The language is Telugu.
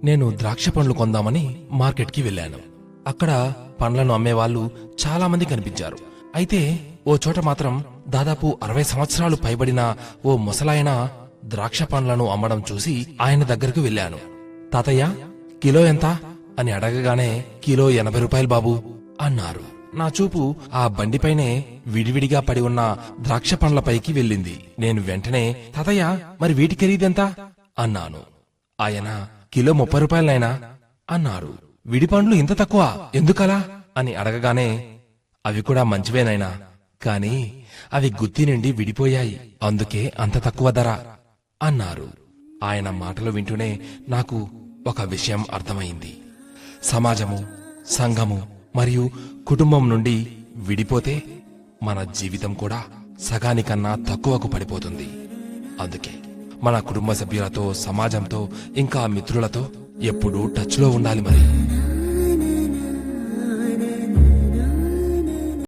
నేను ద్రాక్ష పండ్లు కొందామని మార్కెట్కి వెళ్ళాను. అక్కడ పండ్లను అమ్మేవాళ్లు చాలా మంది కనిపించారు. అయితే ఓ చోట మాత్రం దాదాపు 60 సంవత్సరాలు పైబడిన ఓ ముసలాయన ద్రాక్ష పండ్లను అమ్మడం చూసి ఆయన దగ్గరకు వెళ్ళాను. తాతయ్య, కిలో ఎంత అని అడగగానే, కిలో 80 రూపాయలు బాబు అన్నారు. నా చూపు ఆ బండిపైనే విడివిడిగా పడి ఉన్న ద్రాక్ష పండ్లపైకి వెళ్ళింది. నేను వెంటనే, తాతయ్య, మరి వీటి ఖరీదెంత అన్నాను. ఆయన, కిలో 30 రూపాయలనైనా అన్నారు. విడిపండ్లు ఇంత తక్కువ ఎందుకలా అని అడగగానే, అవి కూడా మంచివేనైనా, కాని అవి గుత్తి నుండి విడిపోయాయి, అందుకే అంత తక్కువ ధర అన్నారు. ఆయన మాటలు వింటూనే నాకు ఒక విషయం అర్థమైంది. సమాజము, సంఘము మరియు కుటుంబం నుండి విడిపోతే మన జీవితం కూడా సగానికన్నా తక్కువకు పడిపోతుంది. అందుకే మన కుటుంబ సభ్యులతో, సమాజంతో, ఇంకా మిత్రులతో ఎప్పుడూ టచ్లో ఉండాలి మరి.